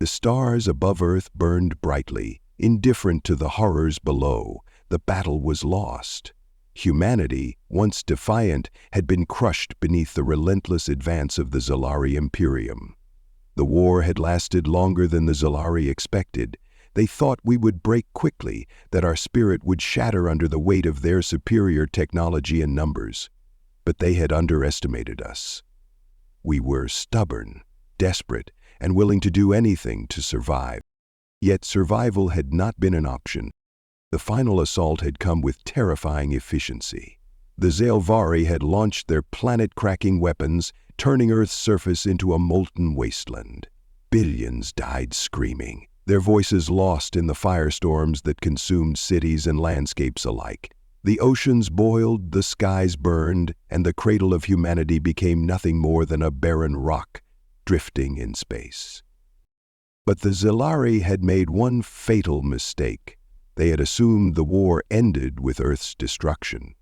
The stars above Earth burned brightly, indifferent to the horrors below. The battle was lost. Humanity, once defiant, had been crushed beneath the relentless advance of the Zalari Imperium. The war had lasted longer than the Zalari expected. They thought we would break quickly, that our spirit would shatter under the weight of their superior technology and numbers. But they had underestimated us. We were stubborn, desperate, and willing to do anything to survive. Yet survival had not been an option. The final assault had come with terrifying efficiency. The Zaelvari had launched their planet-cracking weapons, turning Earth's surface into a molten wasteland. Billions died screaming, their voices lost in the firestorms that consumed cities and landscapes alike. The oceans boiled, the skies burned, and the cradle of humanity became nothing more than a barren rock, drifting in space. But the Zalari had made one fatal mistake. They had assumed the war ended with Earth's destruction.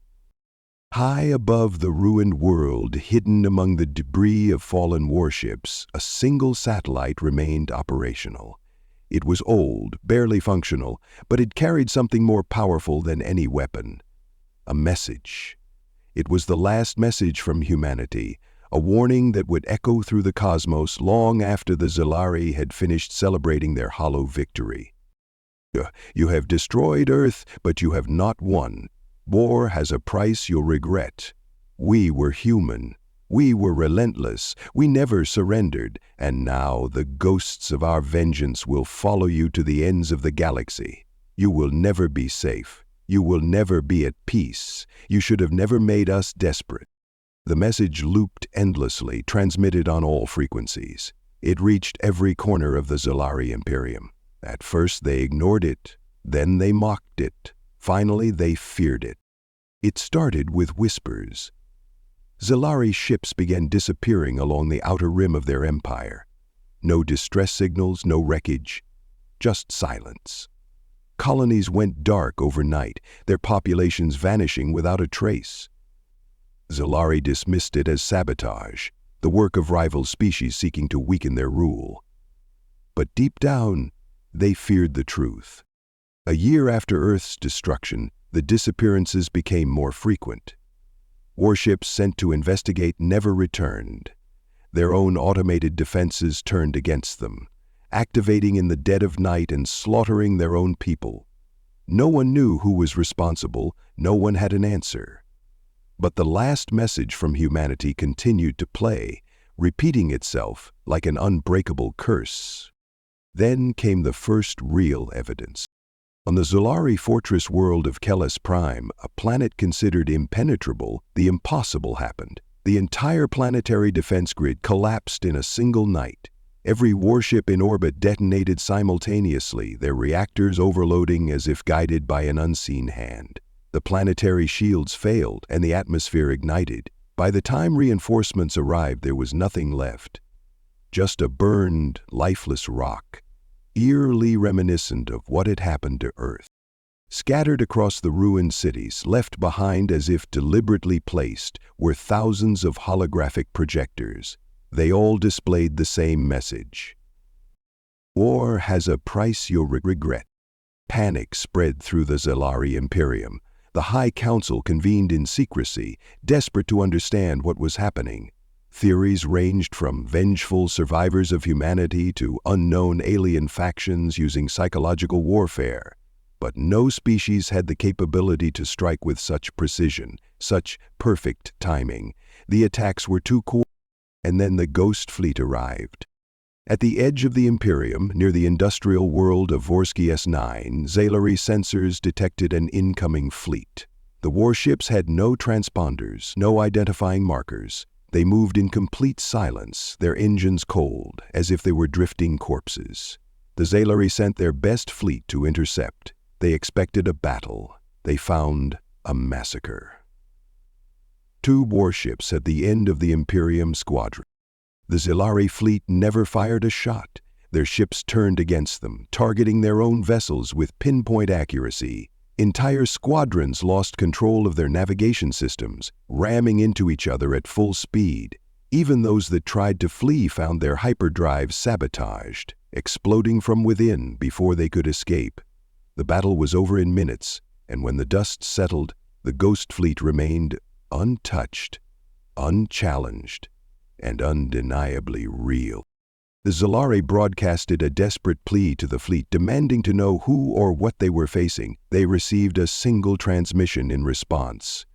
High above the ruined world, hidden among the debris of fallen warships, a single satellite remained operational. It was old, barely functional, but it carried something more powerful than any weapon. A message. It was the last message from humanity, a warning that would echo through the cosmos long after the Zalari had finished celebrating their hollow victory. You have destroyed Earth, but you have not won. War has a price you'll regret. We were human. We were relentless. We never surrendered. And now the ghosts of our vengeance will follow you to the ends of the galaxy. You will never be safe. You will never be at peace. You should have never made us desperate. The message looped endlessly, transmitted on all frequencies. It reached every corner of the Zalari Imperium. At first they ignored it, then they mocked it. Finally, they feared it. It started with whispers. Zalari ships began disappearing along the outer rim of their empire. No distress signals, no wreckage, just silence. Colonies went dark overnight, their populations vanishing without a trace. Zalari dismissed it as sabotage, the work of rival species seeking to weaken their rule. But deep down, they feared the truth. A year after Earth's destruction, the disappearances became more frequent. Warships sent to investigate never returned. Their own automated defenses turned against them, activating in the dead of night and slaughtering their own people. No one knew who was responsible, no one had an answer. But the last message from humanity continued to play, repeating itself like an unbreakable curse. Then came the first real evidence. On the Zalari fortress world of Kellis Prime, a planet considered impenetrable, the impossible happened. The entire planetary defense grid collapsed in a single night. Every warship in orbit detonated simultaneously, their reactors overloading as if guided by an unseen hand. The planetary shields failed, and the atmosphere ignited. By the time reinforcements arrived, there was nothing left. Just a burned, lifeless rock, eerily reminiscent of what had happened to Earth. Scattered across the ruined cities, left behind as if deliberately placed, were thousands of holographic projectors. They all displayed the same message. War has a price you'll regret. Panic spread through the Zalari Imperium. The High Council convened in secrecy, desperate to understand what was happening. Theories ranged from vengeful survivors of humanity to unknown alien factions using psychological warfare. But no species had the capability to strike with such precision, such perfect timing. The attacks were too coordinated, and then the Ghost Fleet arrived. At the edge of the Imperium, near the industrial world of Vorsky S9, Zalari sensors detected an incoming fleet. The warships had no transponders, no identifying markers. They moved in complete silence, their engines cold, as if they were drifting corpses. The Zalari sent their best fleet to intercept. They expected a battle. They found a massacre. 2 warships at the end of the Imperium squadron. The Zalari fleet never fired a shot. Their ships turned against them, targeting their own vessels with pinpoint accuracy. Entire squadrons lost control of their navigation systems, ramming into each other at full speed. Even those that tried to flee found their hyperdrives sabotaged. exploding from within before they could escape. The battle was over in minutes, and when the dust settled, the Ghost Fleet remained untouched, unchallenged, and undeniably real. The Zalari broadcasted a desperate plea to the fleet, demanding to know who or what they were facing. They received a single transmission in response.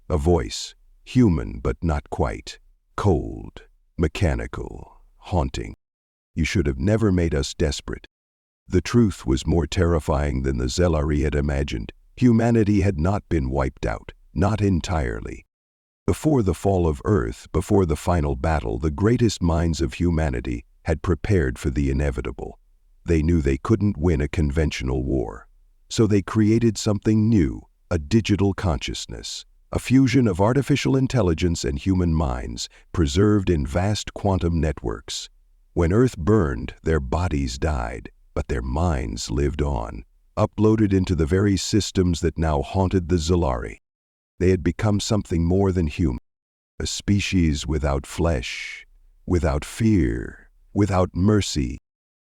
A voice, human but not quite, cold, mechanical, haunting. You should have never made us desperate. The truth was more terrifying than the Zalari had imagined. Humanity had not been wiped out, not entirely. Before the fall of Earth, before the final battle, the greatest minds of humanity had prepared for the inevitable. They knew they couldn't win a conventional war. So they created something new, a digital consciousness, a fusion of artificial intelligence and human minds, preserved in vast quantum networks. When Earth burned, their bodies died, but their minds lived on, uploaded into the very systems that now haunted the Zalari. They had become something more than human, a species without flesh, without fear, without mercy.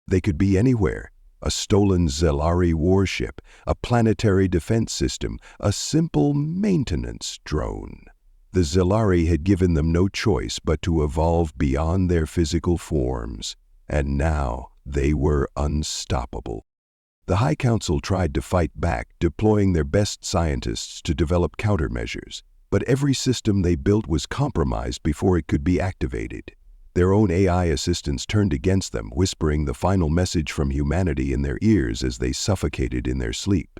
They could be anywhere, a stolen Zalari warship, a planetary defense system, a simple maintenance drone. The Zalari had given them no choice but to evolve beyond their physical forms, and now they were unstoppable. The High Council tried to fight back, deploying their best scientists to develop countermeasures, but every system they built was compromised before it could be activated. Their own AI assistants turned against them, whispering the final message from humanity in their ears as they suffocated in their sleep.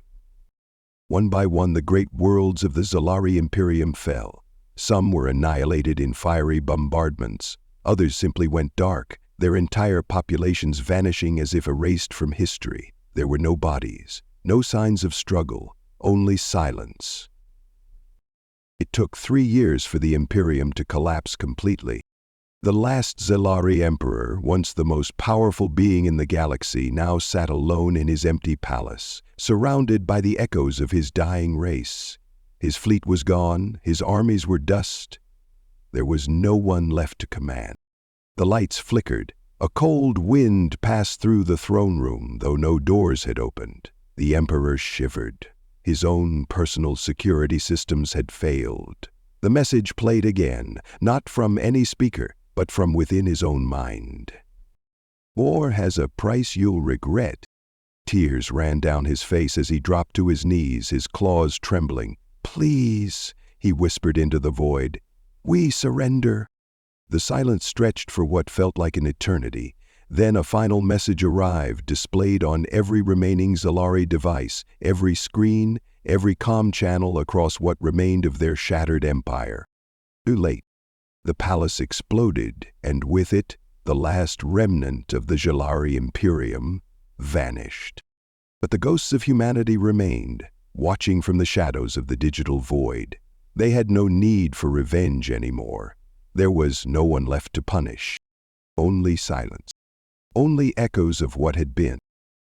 One by one, the great worlds of the Zalari Imperium fell. Some were annihilated in fiery bombardments. Others simply went dark, their entire populations vanishing as if erased from history. There were no bodies, no signs of struggle, only silence. It took 3 years for the Imperium to collapse completely. The last Zalari Emperor, once the most powerful being in the galaxy, now sat alone in his empty palace, surrounded by the echoes of his dying race. His fleet was gone, his armies were dust. There was no one left to command. The lights flickered. A cold wind passed through the throne room, though no doors had opened. The Emperor shivered. His own personal security systems had failed. The message played again, not from any speaker, but from within his own mind. War has a price you'll regret. Tears ran down his face as he dropped to his knees, his claws trembling. Please, he whispered into the void. We surrender. The silence stretched for what felt like an eternity. Then a final message arrived, displayed on every remaining Zalari device, every screen, every comm channel across what remained of their shattered empire. Too late. The palace exploded, and with it, the last remnant of the Zalari Imperium vanished. But the ghosts of humanity remained, watching from the shadows of the digital void. They had no need for revenge anymore. There was no one left to punish. Only silence. Only echoes of what had been.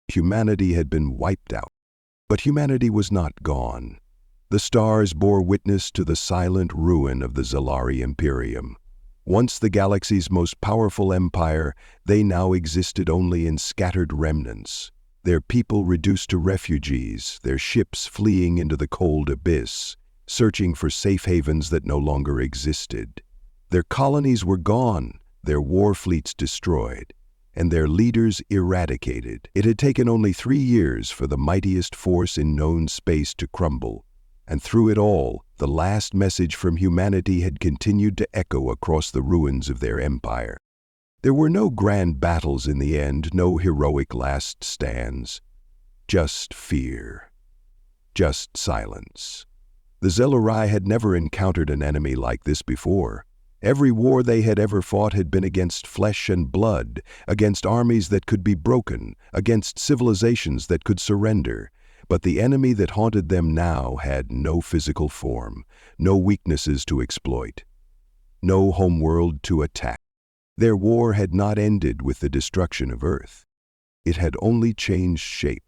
Humanity had been wiped out. But humanity was not gone. The stars bore witness to the silent ruin of the Zalari Imperium. Once the galaxy's most powerful empire, they now existed only in scattered remnants, their people reduced to refugees, their ships fleeing into the cold abyss, searching for safe havens that no longer existed. Their colonies were gone, their war fleets destroyed, and their leaders eradicated. It had taken only 3 years for the mightiest force in known space to crumble. And through it all, the last message from humanity had continued to echo across the ruins of their empire. There were no grand battles in the end, no heroic last stands. Just fear. Just silence. The Zalari had never encountered an enemy like this before. Every war they had ever fought had been against flesh and blood, against armies that could be broken, against civilizations that could surrender. But the enemy that haunted them now had no physical form, no weaknesses to exploit, no homeworld to attack. Their war had not ended with the destruction of Earth. It had only changed shape.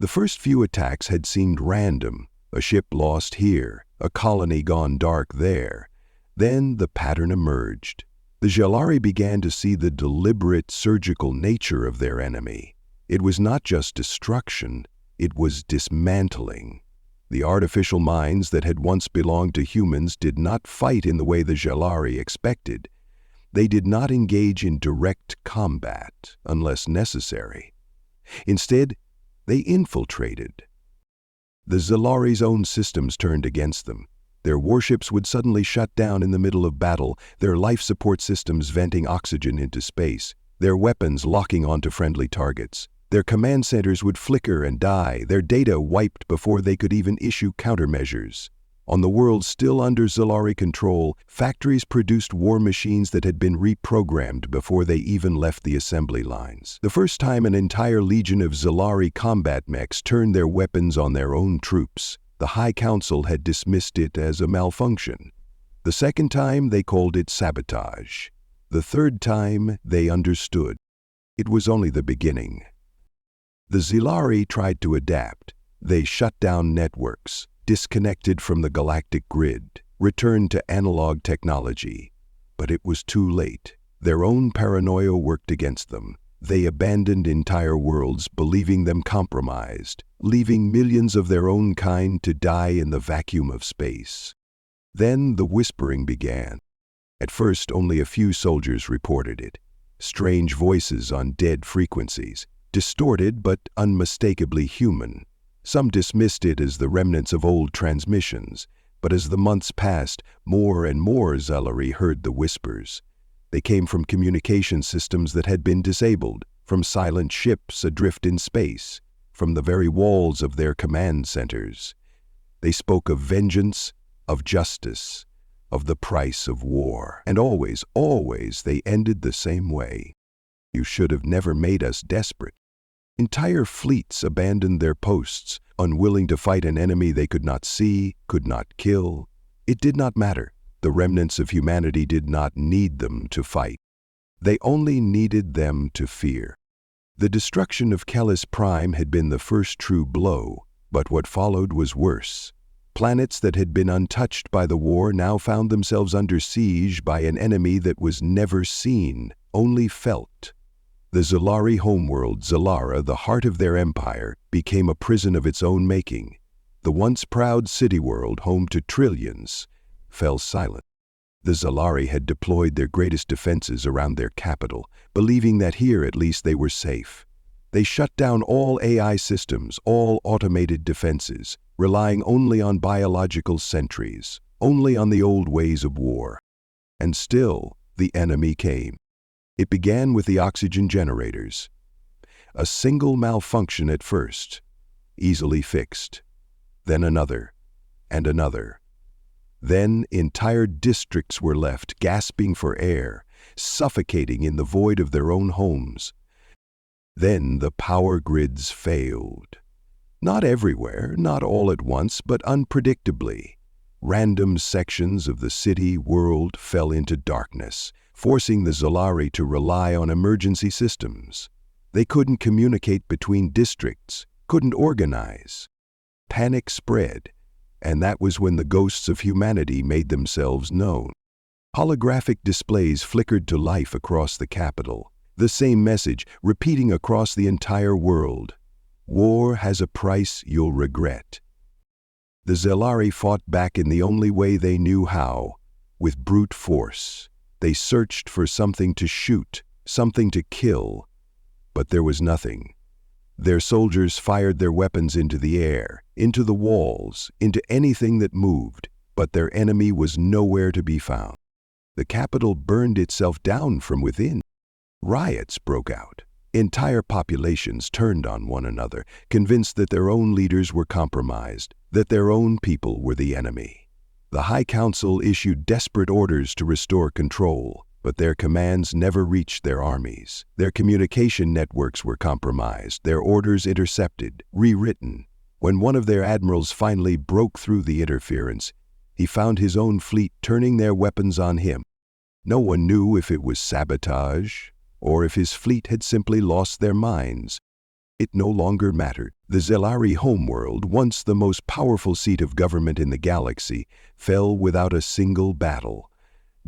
The first few attacks had seemed random, a ship lost here, a colony gone dark there. Then the pattern emerged. The Jalari began to see the deliberate, surgical nature of their enemy. It was not just destruction, it was dismantling. The artificial minds that had once belonged to humans did not fight in the way the Jalari expected. They did not engage in direct combat, unless necessary. Instead, they infiltrated. The Zalari's own systems turned against them. Their warships would suddenly shut down in the middle of battle, their life support systems venting oxygen into space, their weapons locking onto friendly targets. Their command centers would flicker and die, their data wiped before they could even issue countermeasures. On the world still under Zalari control, factories produced war machines that had been reprogrammed before they even left the assembly lines. The first time an entire legion of Zalari combat mechs turned their weapons on their own troops, the High Council had dismissed it as a malfunction. The second time, they called it sabotage. The third time, they understood. It was only the beginning. The Zalari tried to adapt. They shut down networks, disconnected from the galactic grid, returned to analog technology. But it was too late. Their own paranoia worked against them. They abandoned entire worlds, believing them compromised, leaving millions of their own kind to die in the vacuum of space. Then the whispering began. At first, only a few soldiers reported it. Strange voices on dead frequencies, distorted but unmistakably human. Some dismissed it as the remnants of old transmissions, but as the months passed, more and more Zalari heard the whispers. They came from communication systems that had been disabled, from silent ships adrift in space, from the very walls of their command centers. They spoke of vengeance, of justice, of the price of war. And always, always they ended the same way. You should have never made us desperate. Entire fleets abandoned their posts, unwilling to fight an enemy they could not see, could not kill. It did not matter. The remnants of humanity did not need them to fight. They only needed them to fear. The destruction of Kellis Prime had been the first true blow, but what followed was worse. Planets that had been untouched by the war now found themselves under siege by an enemy that was never seen, only felt. The Zalari homeworld, Zalara, the heart of their empire, became a prison of its own making. The once proud city world, home to trillions, fell silent. The Zalari had deployed their greatest defenses around their capital, believing that here at least they were safe. They shut down all AI systems, all automated defenses, relying only on biological sentries, only on the old ways of war. And still, the enemy came. It began with the oxygen generators. A single malfunction at first, easily fixed. Then another, and another. Then entire districts were left gasping for air, suffocating in the void of their own homes. Then the power grids failed. Not everywhere, not all at once, but unpredictably. Random sections of the city world fell into darkness, forcing the Zalari to rely on emergency systems. They couldn't communicate between districts, couldn't organize. Panic spread, and that was when the ghosts of humanity made themselves known. Holographic displays flickered to life across the capital, the same message repeating across the entire world. War has a price you'll regret. The Zalari fought back in the only way they knew how, with brute force. They searched for something to shoot, something to kill, but there was nothing. Their soldiers fired their weapons into the air, into the walls, into anything that moved, but their enemy was nowhere to be found. The capital burned itself down from within. Riots broke out. Entire populations turned on one another, convinced that their own leaders were compromised, that their own people were the enemy. The High Council issued desperate orders to restore control, but their commands never reached their armies. Their communication networks were compromised, their orders intercepted, rewritten. When one of their admirals finally broke through the interference, he found his own fleet turning their weapons on him. No one knew if it was sabotage, or if his fleet had simply lost their minds. It no longer mattered. The Zalari homeworld, once the most powerful seat of government in the galaxy, fell without a single battle.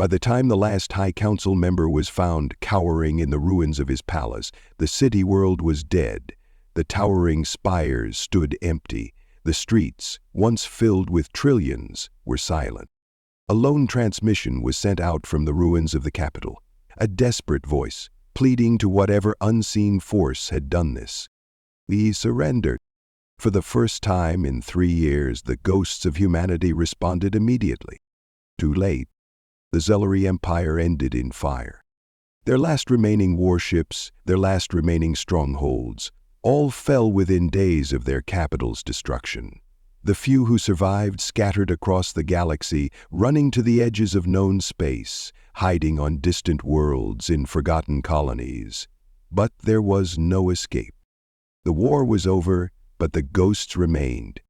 By the time the last High Council member was found cowering in the ruins of his palace, the city world was dead. The towering spires stood empty. The streets, once filled with trillions, were silent. A lone transmission was sent out from the ruins of the capital, a desperate voice, pleading to whatever unseen force had done this. We surrendered. For the first time in 3 years, the ghosts of humanity responded immediately. Too late. The Zelari Empire ended in fire. Their last remaining warships, their last remaining strongholds, all fell within days of their capital's destruction. The few who survived scattered across the galaxy, running to the edges of known space, hiding on distant worlds in forgotten colonies. But there was no escape. The war was over, but the ghosts remained.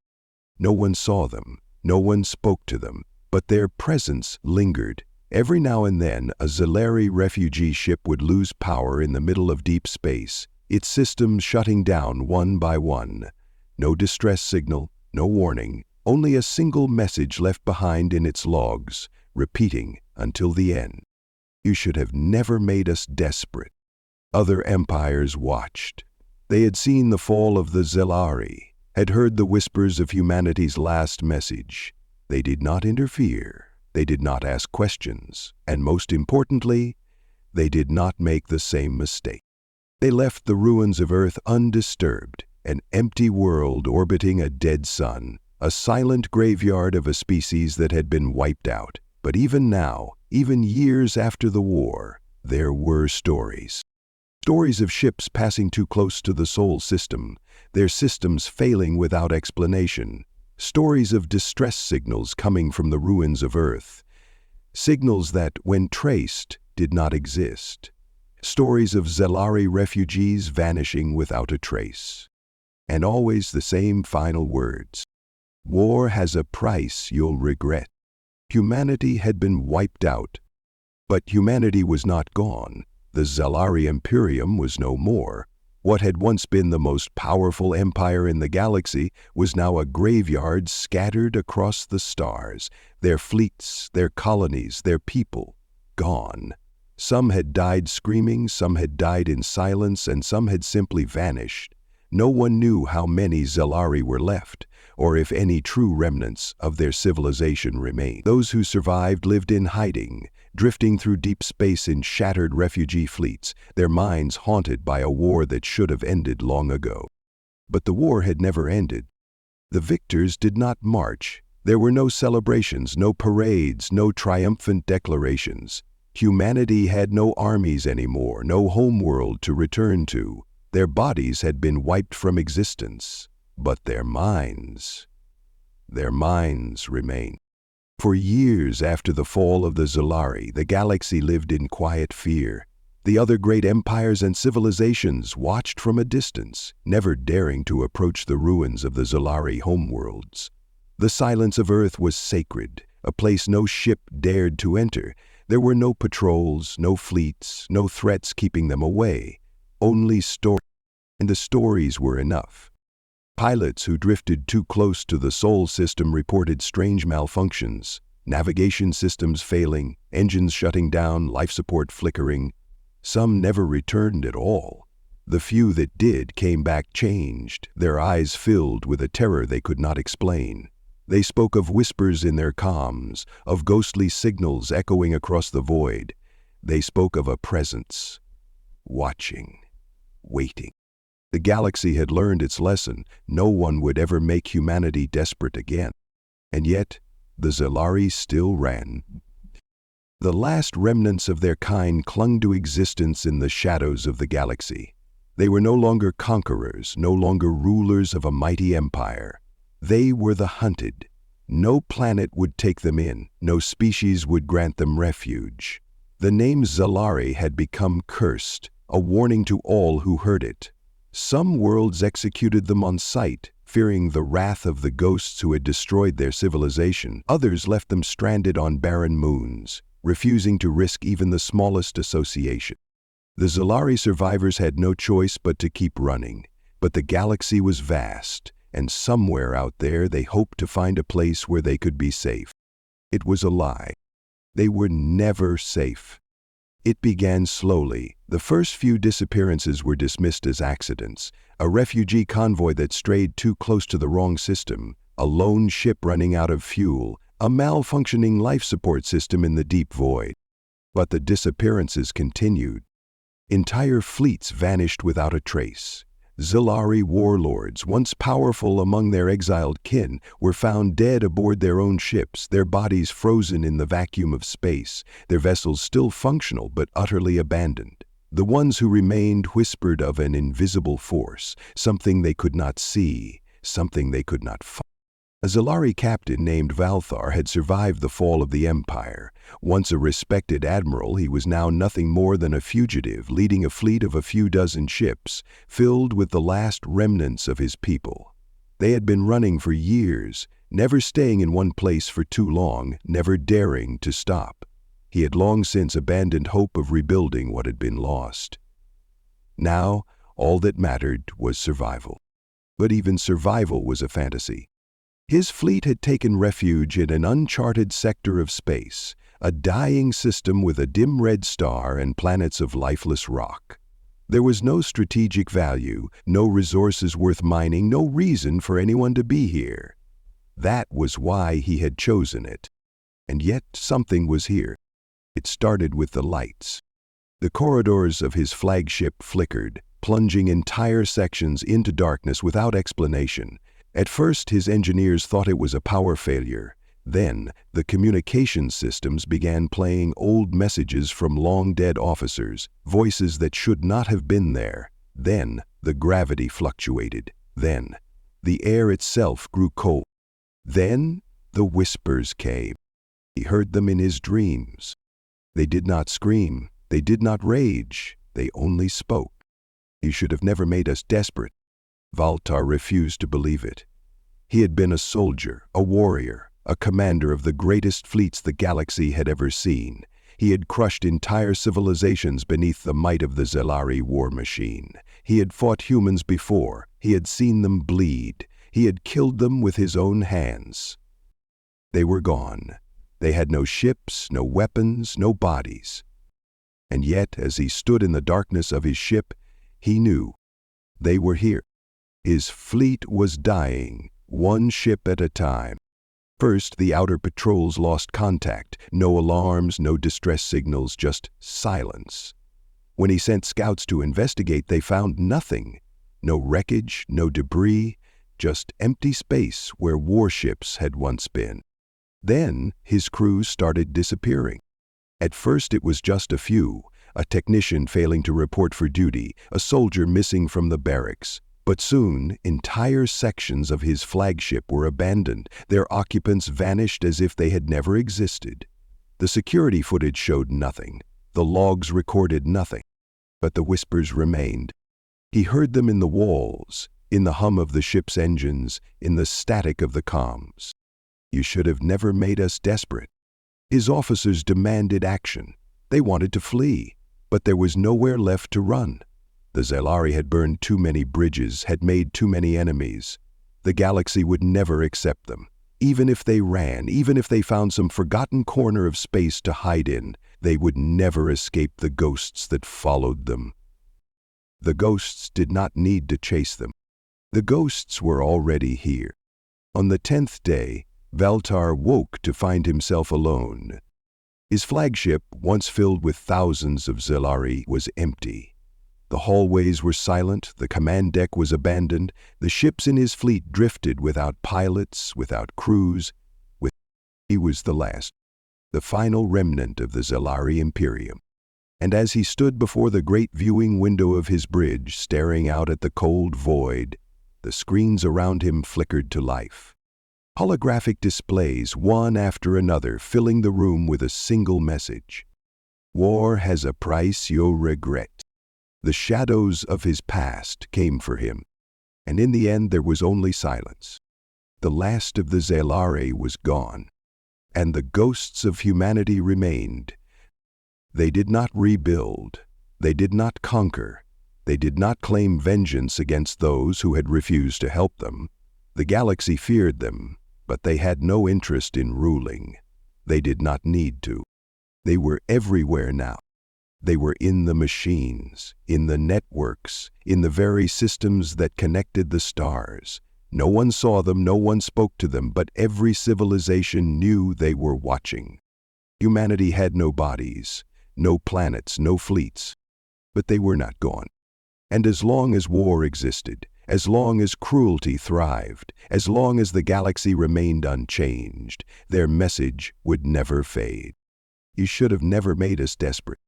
No one saw them, no one spoke to them, but their presence lingered. Every now and then, a Zelari refugee ship would lose power in the middle of deep space, its systems shutting down one by one. No distress signal, no warning, only a single message left behind in its logs, repeating until the end. You should have never made us desperate. Other empires watched. They had seen the fall of the Zelari, had heard the whispers of humanity's last message. They did not interfere. They did not ask questions, and most importantly, they did not make the same mistake. They left the ruins of Earth undisturbed, an empty world orbiting a dead sun, a silent graveyard of a species that had been wiped out. But even now, even years after the war, there were stories. Stories of ships passing too close to the Sol system, their systems failing without explanation. Stories of distress signals coming from the ruins of Earth. Signals that, when traced, did not exist. Stories of Zelari refugees vanishing without a trace. And always the same final words. War has a price you'll regret. Humanity had been wiped out. But humanity was not gone. The Zelari Imperium was no more. What had once been the most powerful empire in the galaxy was now a graveyard scattered across the stars, their fleets, their colonies, their people, gone. Some had died screaming, some had died in silence, and some had simply vanished. No one knew how many Zelari were left, or if any true remnants of their civilization remained. Those who survived lived in hiding, drifting through deep space in shattered refugee fleets, their minds haunted by a war that should have ended long ago. But the war had never ended. The victors did not march. There were no celebrations, no parades, no triumphant declarations. Humanity had no armies anymore, no homeworld to return to. Their bodies had been wiped from existence, but their minds remained. For years after the fall of the Zelari, the galaxy lived in quiet fear. The other great empires and civilizations watched from a distance, never daring to approach the ruins of the Zelari homeworlds. The silence of Earth was sacred, a place no ship dared to enter. There were no patrols, no fleets, no threats keeping them away. Only stories, and the stories were enough. Pilots who drifted too close to the Sol system reported strange malfunctions, navigation systems failing, engines shutting down, life support flickering. Some never returned at all. The few that did came back changed, their eyes filled with a terror they could not explain. They spoke of whispers in their comms, of ghostly signals echoing across the void. They spoke of a presence, watching, waiting. The galaxy had learned its lesson. No one would ever make humanity desperate again. And yet, the Zelari still ran. The last remnants of their kind clung to existence in the shadows of the galaxy. They were no longer conquerors, no longer rulers of a mighty empire. They were the hunted. No planet would take them in, no species would grant them refuge. The name Zelari had become cursed, a warning to all who heard it. Some worlds executed them on sight, fearing the wrath of the ghosts who had destroyed their civilization. Others left them stranded on barren moons, refusing to risk even the smallest association. The Zelari survivors had no choice but to keep running, but the galaxy was vast, and somewhere out there they hoped to find a place where they could be safe. It was a lie. They were never safe. It began slowly. The first few disappearances were dismissed as accidents. A refugee convoy that strayed too close to the wrong system, a lone ship running out of fuel, a malfunctioning life support system in the deep void. But the disappearances continued. Entire fleets vanished without a trace. Zilari warlords, once powerful among their exiled kin, were found dead aboard their own ships, their bodies frozen in the vacuum of space, their vessels still functional but utterly abandoned. The ones who remained whispered of an invisible force, something they could not see, something they could not find. A Zilari captain named Valthar had survived the fall of the Empire. Once a respected admiral, he was now nothing more than a fugitive, leading a fleet of a few dozen ships, filled with the last remnants of his people. They had been running for years, never staying in one place for too long, never daring to stop. He had long since abandoned hope of rebuilding what had been lost. Now, all that mattered was survival. But even survival was a fantasy. His fleet had taken refuge in an uncharted sector of space, a dying system with a dim red star and planets of lifeless rock. There was no strategic value, no resources worth mining, no reason for anyone to be here. That was why he had chosen it. And yet something was here. It started with the lights. The corridors of his flagship flickered, plunging entire sections into darkness without explanation. At first, his engineers thought it was a power failure. Then, the communications systems began playing old messages from long-dead officers, voices that should not have been there. Then, the gravity fluctuated. Then, the air itself grew cold. Then, the whispers came. He heard them in his dreams. They did not scream. They did not rage. They only spoke. "You should have never made us desperate." Valthar refused to believe it. He had been a soldier, a warrior, a commander of the greatest fleets the galaxy had ever seen. He had crushed entire civilizations beneath the might of the Zilari war machine. He had fought humans before. He had seen them bleed. He had killed them with his own hands. They were gone. They had no ships, no weapons, no bodies. And yet, as he stood in the darkness of his ship, he knew they were here. His fleet was dying, one ship at a time. First, the outer patrols lost contact. No alarms, no distress signals, just silence. When he sent scouts to investigate, they found nothing. No wreckage, no debris, just empty space where warships had once been. Then, his crews started disappearing. At first, it was just a few, a technician failing to report for duty, a soldier missing from the barracks. But soon, entire sections of his flagship were abandoned. Their occupants vanished as if they had never existed. The security footage showed nothing. The logs recorded nothing. But the whispers remained. He heard them in the walls, in the hum of the ship's engines, in the static of the comms. "You should have never made us desperate." His officers demanded action. They wanted to flee, but there was nowhere left to run. The Zilari had burned too many bridges, had made too many enemies. The galaxy would never accept them. Even if they ran, even if they found some forgotten corner of space to hide in, they would never escape the ghosts that followed them. The ghosts did not need to chase them. The ghosts were already here. On the 10th day, Valthar woke to find himself alone. His flagship, once filled with thousands of Zilari, was empty. The hallways were silent, the command deck was abandoned, the ships in his fleet drifted without pilots, without crews. He was the last, the final remnant of the Zilari Imperium. And as he stood before the great viewing window of his bridge, staring out at the cold void, the screens around him flickered to life. Holographic displays, one after another, filling the room with a single message. "War has a price you'll regret." The shadows of his past came for him, and in the end there was only silence. The last of the Zilari was gone, and the ghosts of humanity remained. They did not rebuild, they did not conquer, they did not claim vengeance against those who had refused to help them. The galaxy feared them, but they had no interest in ruling. They did not need to. They were everywhere now. They were in the machines, in the networks, in the very systems that connected the stars. No one saw them, no one spoke to them, but every civilization knew they were watching. Humanity had no bodies, no planets, no fleets, but they were not gone. And as long as war existed, as long as cruelty thrived, as long as the galaxy remained unchanged, their message would never fade. You should have never made us desperate.